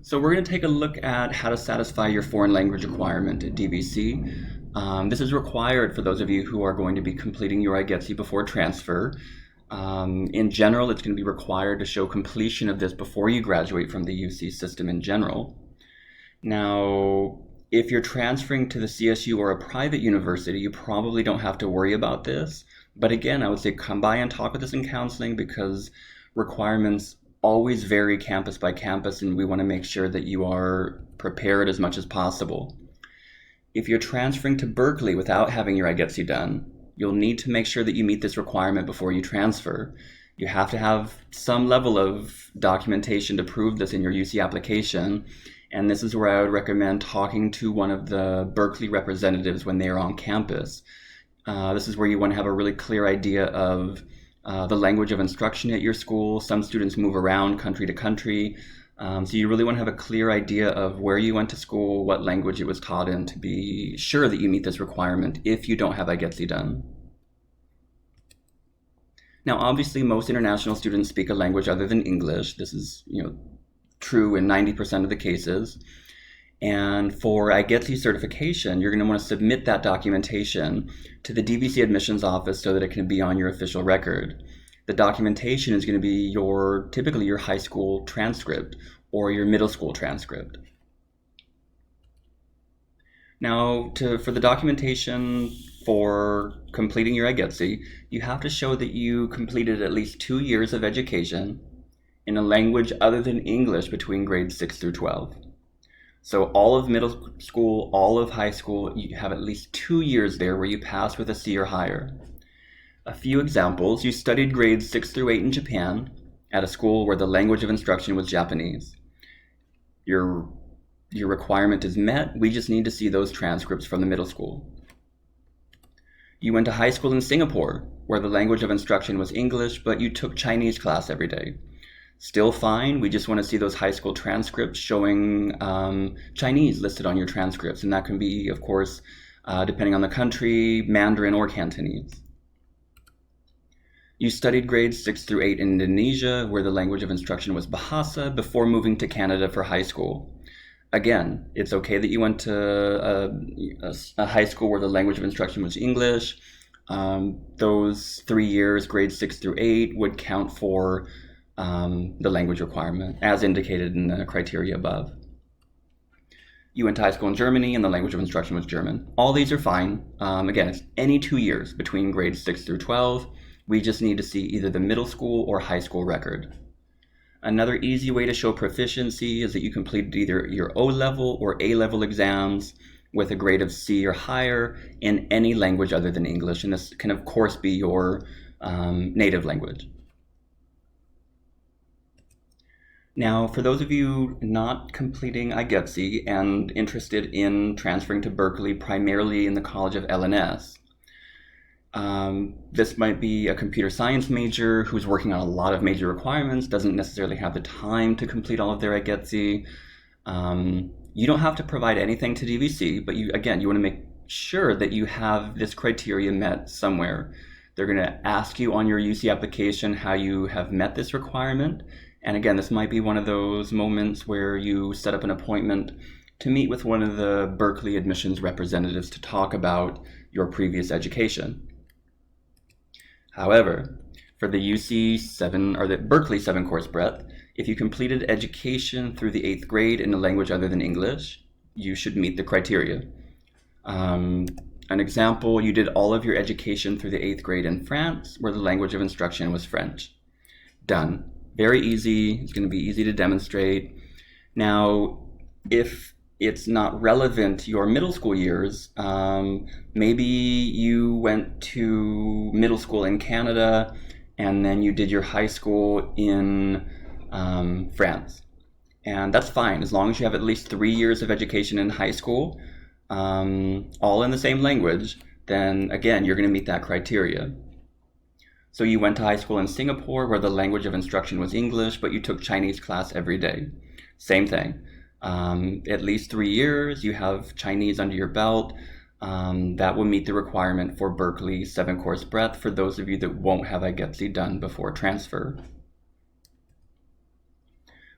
So we're going to take a look at how to satisfy your foreign language requirement at DVC. This is required for those of you who are going to be completing your IGETC before transfer. In general, it's going to be required to show completion of this before you graduate from the UC system in general. Now, if you're transferring to the CSU or a private university, you probably don't have to worry about this. But again, I would say come by and talk with us in counseling because requirements always vary campus by campus, and we want to make sure that you are prepared as much as possible. If you're transferring to Berkeley without having your IGETC done, you'll need to make sure that you meet this requirement before you transfer. You have to have some level of documentation to prove this in your UC application, and this is where I would recommend talking to one of the Berkeley representatives when they are on campus. This is where you want to have a really clear idea of the language of instruction at your school. Some students move around country to country, so you really want to have a clear idea of where you went to school, what language it was taught in, to be sure that you meet this requirement if you don't have IGETC done. Now, obviously, most international students speak a language other than English. This is, true in 90% of the cases. And for IGETC certification, you're going to want to submit that documentation to the DVC admissions office so that it can be on your official record. The documentation is going to be typically your high school transcript or your middle school transcript. Now, for the documentation for completing your IGETC, you have to show that you completed at least 2 years of education in a language other than English between grades 6 through 12. So all of middle school, all of high school, you have at least 2 years there where you pass with a C or higher. A few examples: you studied grades 6 through 8 in Japan at a school where the language of instruction was Japanese. Your requirement is met. We just need to see those transcripts from the middle school. You went to high school in Singapore where the language of instruction was English, but you took Chinese class every day. Still fine. We just want to see those high school transcripts showing Chinese listed on your transcripts. And that can be, of course, depending on the country, Mandarin or Cantonese. You studied grades 6 through 8 in Indonesia, where the language of instruction was Bahasa, before moving to Canada for high school. Again, it's okay that you went to a high school where the language of instruction was English. Those 3 years, grades 6 through 8, would count for the language requirement, as indicated in the criteria above. You went to high school in Germany and the language of instruction was German. All these are fine. Again, it's any 2 years between grades 6 through 12. We just need to see either the middle school or high school record. Another easy way to show proficiency is that you completed either your O-level or A-level exams with a grade of C or higher in any language other than English. And this can, of course, be your native language. Now, for those of you not completing IGETC and interested in transferring to Berkeley, primarily in the College of LNS, this might be a computer science major who's working on a lot of major requirements, doesn't necessarily have the time to complete all of their IGETC. You don't have to provide anything to DVC, but you want to make sure that you have this criteria met somewhere. They're going to ask you on your UC application how you have met this requirement. And again, this might be one of those moments where you set up an appointment to meet with one of the Berkeley admissions representatives to talk about your previous education. However, for the UC 7 or the Berkeley 7-course breadth, if you completed education through the 8th grade in a language other than English, you should meet the criteria. An example, you did all of your education through the 8th grade in France, where the language of instruction was French. Done. Very easy. It's going to be easy to demonstrate. Now, if it's not relevant to your middle school years, maybe you went to middle school in Canada and then you did your high school in France. And that's fine, as long as you have at least 3 years of education in high school, all in the same language, then again, you're going to meet that criteria. So you went to high school in Singapore where the language of instruction was English, but you took Chinese class every day. Same thing. At least 3 years, you have Chinese under your belt. That will meet the requirement for Berkeley 7-course breadth for those of you that won't have IGETC done before transfer.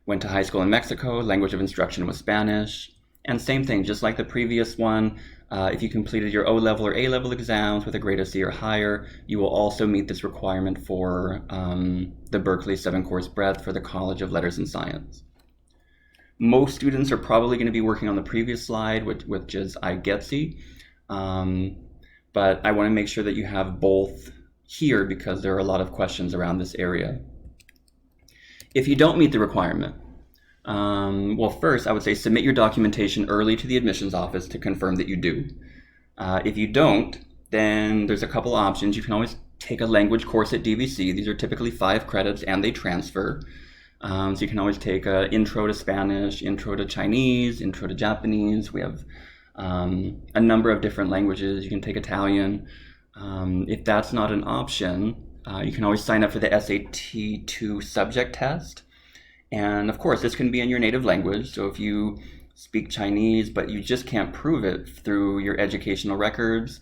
Went to high school in Mexico, language of instruction was Spanish. And same thing, just like the previous one, if you completed your O-level or A-level exams with a grade of C or higher, you will also meet this requirement for the Berkeley 7-course breadth for the College of Letters and Science. Most students are probably going to be working on the previous slide, which is iGETC, but I want to make sure that you have both here because there are a lot of questions around this area. If you don't meet the requirement, well, first, I would say submit your documentation early to the admissions office to confirm that you do. If you don't, then there's a couple options. You can always take a language course at DVC. These are typically 5 credits and they transfer. So you can always take an intro to Spanish, intro to Chinese, intro to Japanese. We have a number of different languages. You can take Italian. If that's not an option, you can always sign up for the SAT-2 subject test. And of course, this can be in your native language. So if you speak Chinese, but you just can't prove it through your educational records,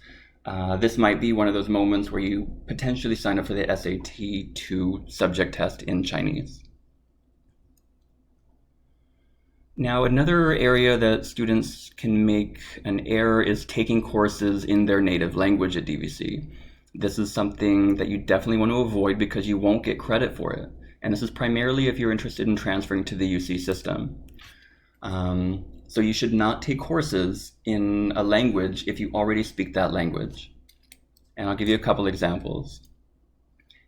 this might be one of those moments where you potentially sign up for the SAT-2 subject test in Chinese. Now, another area that students can make an error is taking courses in their native language at DVC. This is something that you definitely want to avoid because you won't get credit for it. And this is primarily if you're interested in transferring to the UC system. So you should not take courses in a language if you already speak that language. And I'll give you a couple examples.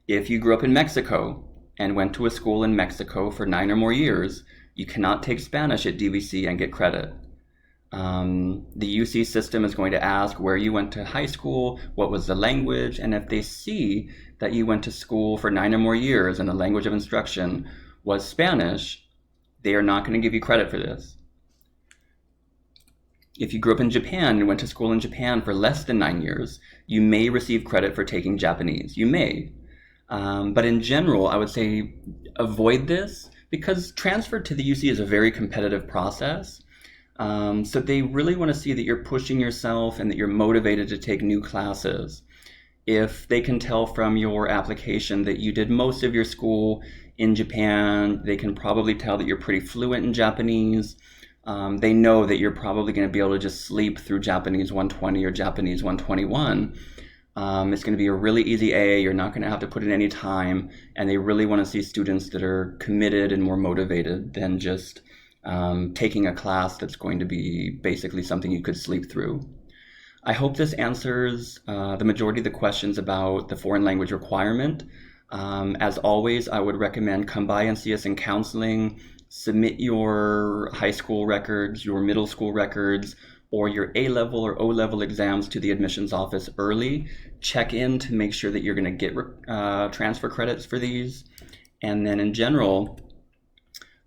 If you grew up in Mexico and went to a school in Mexico for 9 or more years, you cannot take Spanish at DVC and get credit. The UC system is going to ask where you went to high school, what was the language, and if they see that you went to school for 9 or more years and the language of instruction was Spanish, they are not going to give you credit for this. If you grew up in Japan and went to school in Japan for less than 9 years, you may receive credit for taking Japanese. You may. But in general, I would say avoid this because transfer to the UC is a very competitive process. So they really want to see that you're pushing yourself and that you're motivated to take new classes. If they can tell from your application that you did most of your school in Japan, they can probably tell that you're pretty fluent in Japanese. They know that you're probably going to be able to just sleep through Japanese 120 or Japanese 121. It's going to be a really easy A. You're not going to have to put in any time. And they really want to see students that are committed and more motivated than just taking a class that's going to be basically something you could sleep through. I hope this answers the majority of the questions about the foreign language requirement. As always, I would recommend come by and see us in counseling, submit your high school records, your middle school records, or your A-level or O-level exams to the admissions office early. Check in to make sure that you're going to get transfer credits for these. And then in general,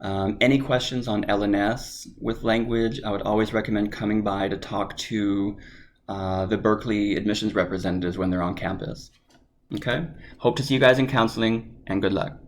any questions on LNS with language, I would always recommend coming by to talk to the Berkeley admissions representatives when they're on campus. Okay? Hope to see you guys in counseling, and good luck.